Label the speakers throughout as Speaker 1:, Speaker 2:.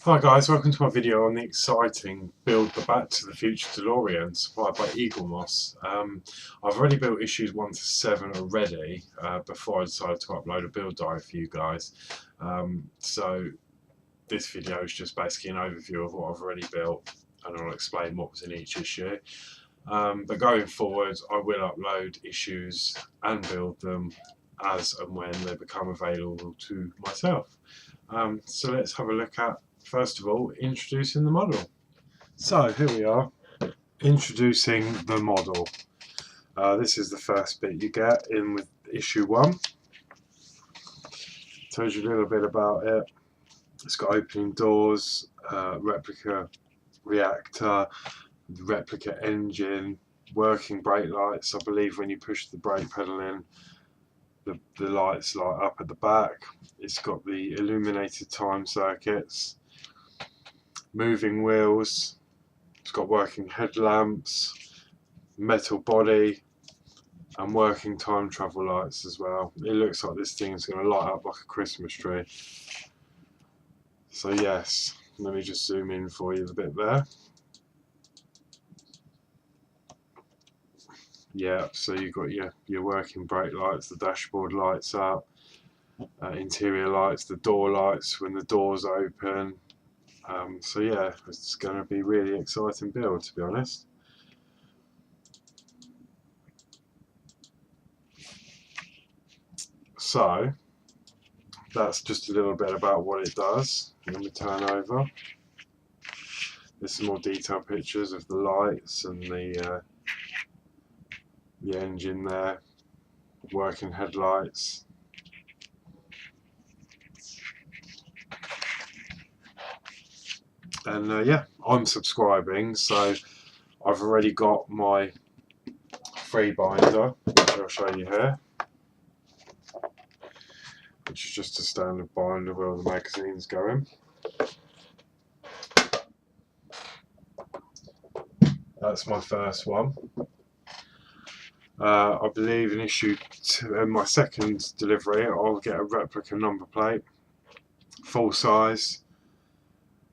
Speaker 1: Hi guys, welcome to my video on the exciting Build the Back to the Future DeLorean supplied by Eagle Moss. I've already built issues 1 to 7 already before I decided to upload a build diary for you guys. So this video is just basically an overview of what I've already built, and I'll explain what was in each issue. But going forward I will upload issues and build them as and when they become available to myself. So let's have a look at, first of all, introducing the model. So here we are, introducing the model. This is the first bit you get in with issue 1. Tells you a little bit about it. It's got opening doors, replica reactor, replica engine, working brake lights. I believe when you push the brake pedal in, the lights light up at the back. It's got the illuminated time circuits, moving wheels, it's got working headlamps, metal body, and working time travel lights as well. It looks like this thing is going to light up like a Christmas tree. So yes, let me just zoom in for you a bit there. Yeah, so you've got your working brake lights, the dashboard lights up, interior lights, the door lights when the doors open. So yeah, it's going to be really exciting build, to be honest. So that's just a little bit about what it does. Let me turn over. There's some more detailed pictures of the lights and the engine there, working headlights. And yeah, I'm subscribing, so I've already got my free binder, which I'll show you here, which is just a standard binder where all the magazines go in. That's my first one. I believe in issue 2, in my second delivery, I'll get a replica number plate, full size,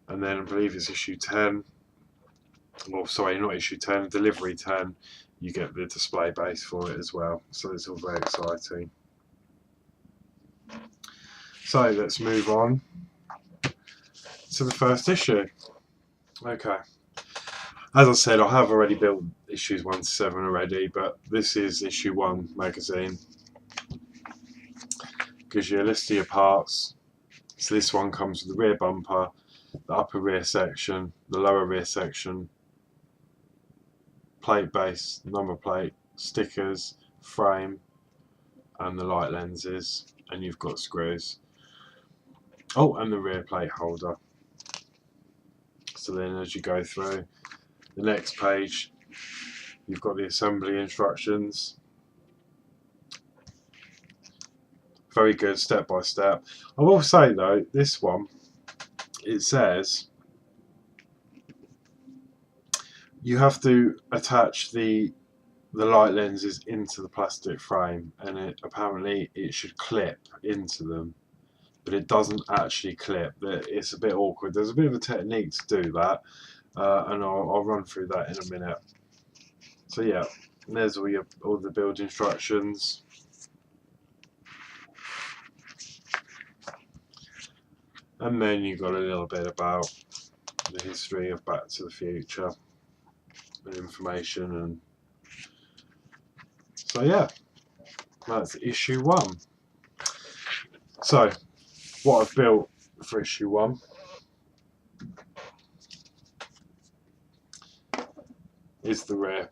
Speaker 1: and then I believe it's issue 10, well sorry, not issue 10, delivery 10, you get the display base for it as well, so it's all very exciting. So let's move on to the first issue. Okay, as I said, I have already built issues 1 to 7 already, but this is issue 1 magazine. Gives you a list of your parts. So this one comes with the rear bumper, the upper rear section, the lower rear section, plate base, number plate, stickers, frame, and the light lenses, and you've got screws. Oh, and the rear plate holder. So then as you go through the next page, you've got the assembly instructions. Very good, step by step. I will say though, this one, it says you have to attach the light lenses into the plastic frame, and apparently it should clip into them, but it doesn't actually clip. It's a bit awkward. There's a bit of a technique to do that, and I'll run through that in a minute. So yeah, there's all the build instructions. And then you've got a little bit about the history of Back to the Future and information, and so yeah, that's issue 1. So what I've built for issue 1 is the rear.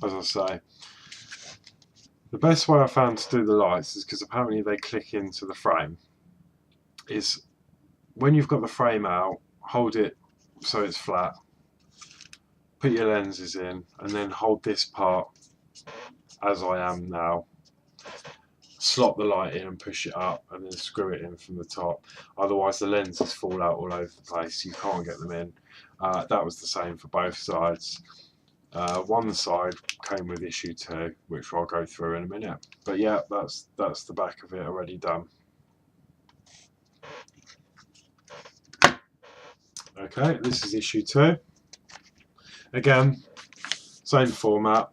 Speaker 1: As I say, the best way I found to do the lights is, because apparently they click into the frame, is when you've got the frame out, hold it so it's flat, put your lenses in, and then hold this part as I am now, slot the light in and push it up, and then screw it in from the top. Otherwise the lenses fall out all over the place, you can't get them in. That was the same for both sides. One side came with issue 2, which I'll go through in a minute. But yeah, that's the back of it already done. Okay, this is issue 2. Again, same format.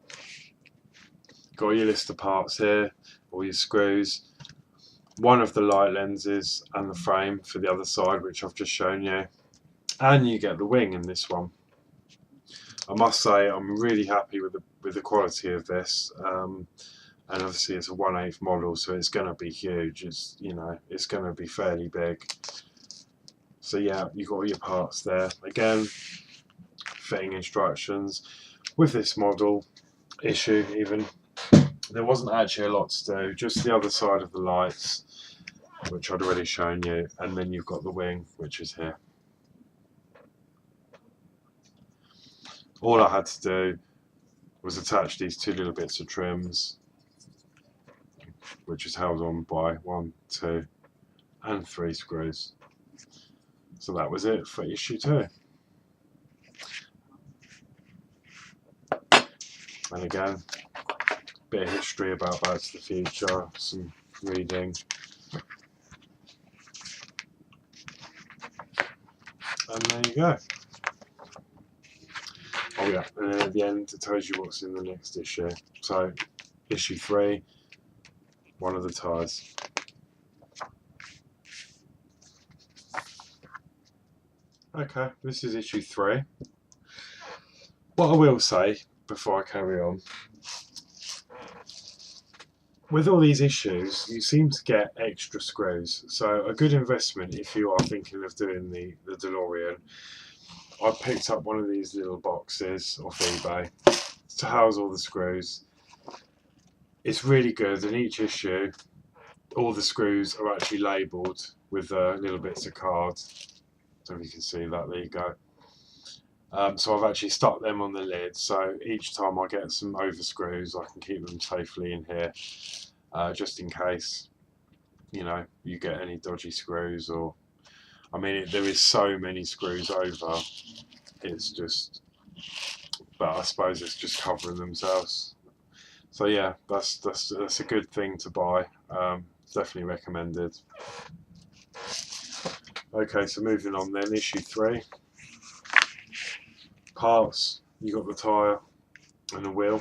Speaker 1: Got your list of parts here, all your screws, one of the light lenses and the frame for the other side, which I've just shown you. And you get the wing in this one. I must say I'm really happy with the quality of this. And obviously it's a 1/8 model, so it's going to be huge. It's, you know, it's going to be fairly big. So yeah, you've got all your parts there. Again, fitting instructions. With this model issue even, there wasn't actually a lot to do, just the other side of the lights, which I'd already shown you, and then you've got the wing, which is here. All I had to do was attach these 2 little bits of trims, which is held on by 1, 2 and 3 screws. So that was it for issue 2. And again, bit of history about Back to the Future, some reading. And there you go. Oh yeah, and then at the end it tells you what's in the next issue. So, issue 3, one of the tyres. Okay, this is issue 3. What I will say before I carry on, with all these issues, you seem to get extra screws. So a good investment if you are thinking of doing the DeLorean. I picked up one of these little boxes off eBay to house all the screws. It's really good, and each issue, all the screws are actually labelled with little bits of card. So if you can see that, there you go. So I've actually stuck them on the lid, so each time I get some over screws I can keep them safely in here, just in case, you know, you get any dodgy screws. Or I mean, there is so many screws over, it's just, but I suppose it's just covering themselves. So yeah, that's a good thing to buy. Definitely recommended. Okay, so moving on then, issue 3. Parts, you got the tyre and the wheel.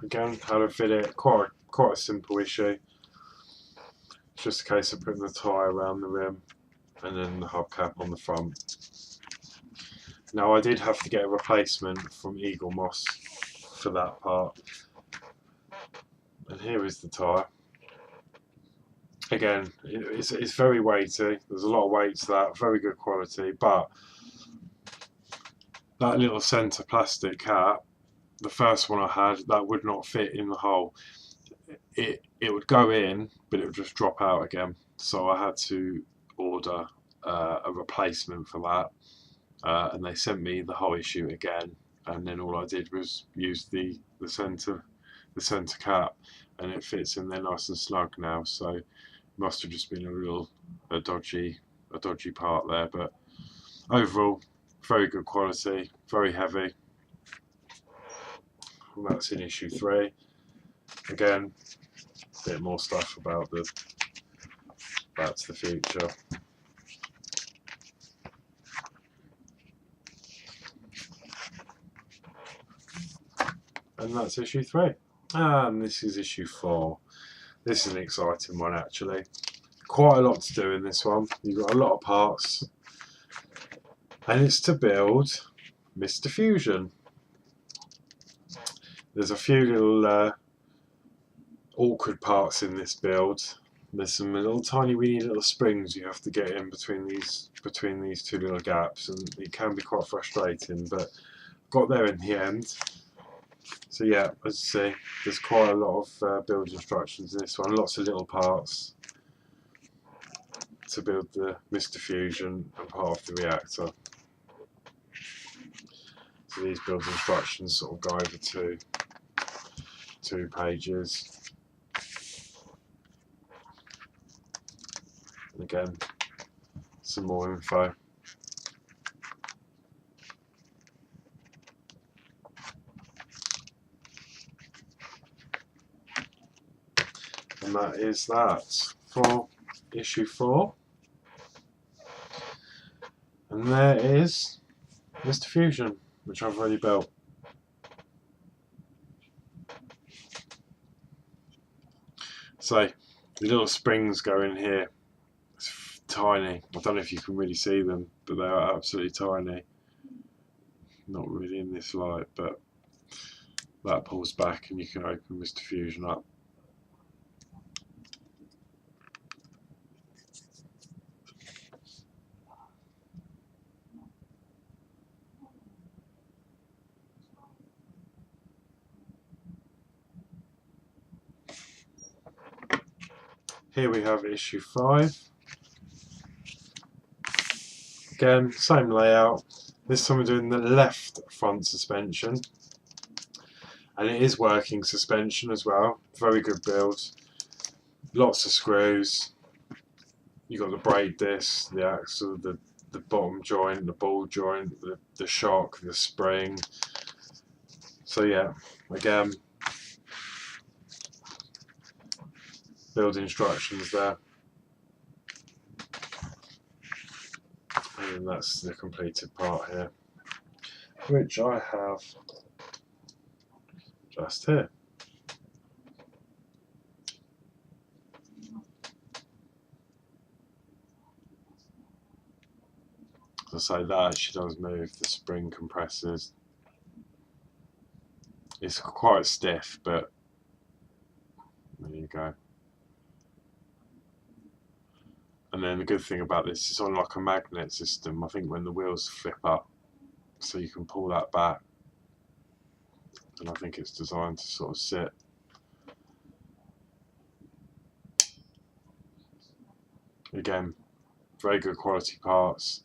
Speaker 1: Again, how to fit it, quite a simple issue. It's just a case of putting the tyre around the rim and then the hubcap on the front. Now I did have to get a replacement from Eagle Moss for that part. And here is the tyre. Again, it's very weighty, there's a lot of weight to that, very good quality, but that little centre plastic cap, the first one I had, that would not fit in the hole. It would go in, but it would just drop out again. So I had to order a replacement for that, and they sent me the whole issue again. And then all I did was use the centre cap, and it fits in there nice and snug now. So it must have just been a dodgy part there, but overall, very good quality, very heavy. And that's in issue 3. Again, a bit more stuff about the Back to the Future. And that's issue 3. And this is issue 4. This is an exciting one actually. Quite a lot to do in this one. You've got a lot of parts. And it's to build Mr. Fusion. There's a few little awkward parts in this build. There's some little tiny weeny little springs you have to get in between these 2 little gaps, and it can be quite frustrating, but got there in the end. So yeah, as you see, there's quite a lot of build instructions in this one, lots of little parts to build the Mr. Fusion and part of the reactor. So these build instructions sort of go over two pages. And again, some more info. And that is that for issue 4. And there is Mr. Fusion, which I've already built. So the little springs go in here. It's tiny. I don't know if you can really see them, but they are absolutely tiny. Not really in this light, but that pulls back and you can open Mr. Fusion up. Here we have issue 5. Again, same layout. This time we're doing the left front suspension. And it is working suspension as well. Very good build. Lots of screws. You've got the brake disc, the axle, the bottom joint, the ball joint, the shock, the spring. So yeah, again, build instructions there. And that's the completed part here, which I have just here. So that actually does move, the spring compressors. It's quite stiff, but there you go. And then the good thing about this is on like a magnet system. I think when the wheels flip up, so you can pull that back. And I think it's designed to sort of sit. Again, very good quality parts,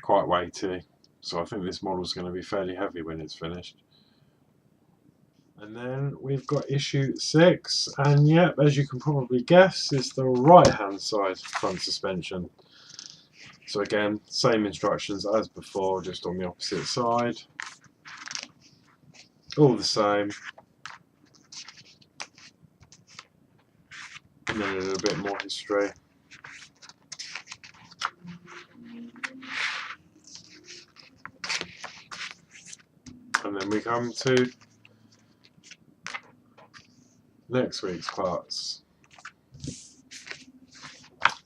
Speaker 1: quite weighty. So I think this model is going to be fairly heavy when it's finished. And then we've got issue 6, and yep, as you can probably guess, is the right hand side front suspension. So again, same instructions as before, just on the opposite side. All the same. And then a little bit more history. And then we come to next week's parts.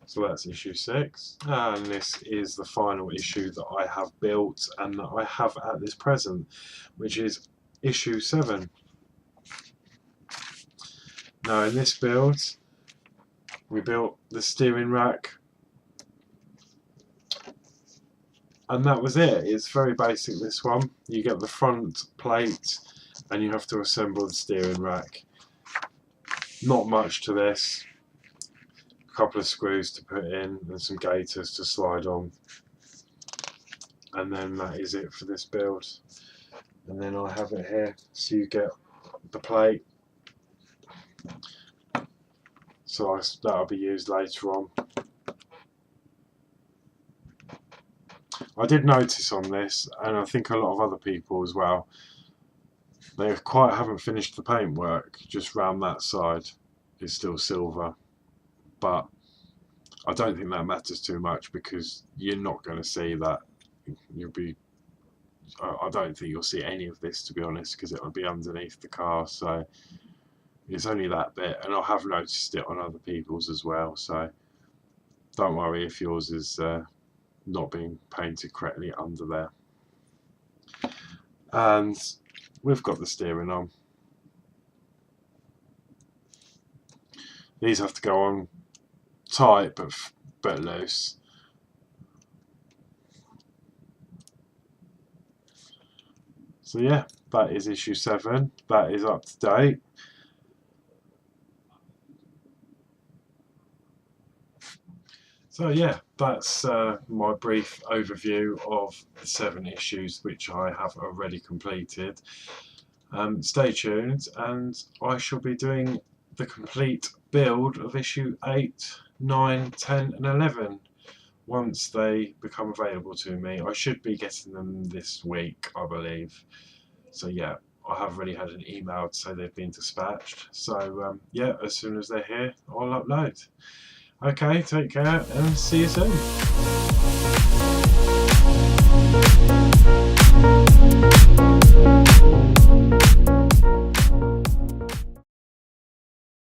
Speaker 1: So that's issue 6, and this is the final issue that I have built and that I have at this present, which is issue 7. Now in this build we built the steering rack, and that was it. It's very basic, this one. You get the front plate and you have to assemble the steering rack. Not much to this. A couple of screws to put in and some gaiters to slide on. And then that is it for this build. And then I have it here, so you get the plate. So that'll be used later on. I did notice on this, and I think a lot of other people as well, they quite haven't finished the paintwork. Just round that side is still silver, but I don't think that matters too much because you're not going to see that. I don't think you'll see any of this, to be honest, because it'll be underneath the car. So it's only that bit, and I have noticed it on other people's as well. So don't worry if yours is not being painted correctly under there. And we've got the steering on. These have to go on tight but loose. So yeah, that is issue 7. That is up to date. So yeah, that's my brief overview of the 7 issues which I have already completed. Stay tuned, and I shall be doing the complete build of issue 8, 9, 10 and 11 once they become available to me. I should be getting them this week, I believe. So yeah, I have already had an email to say they've been dispatched. So yeah, as soon as they're here, I'll upload. Okay, take care and see you soon.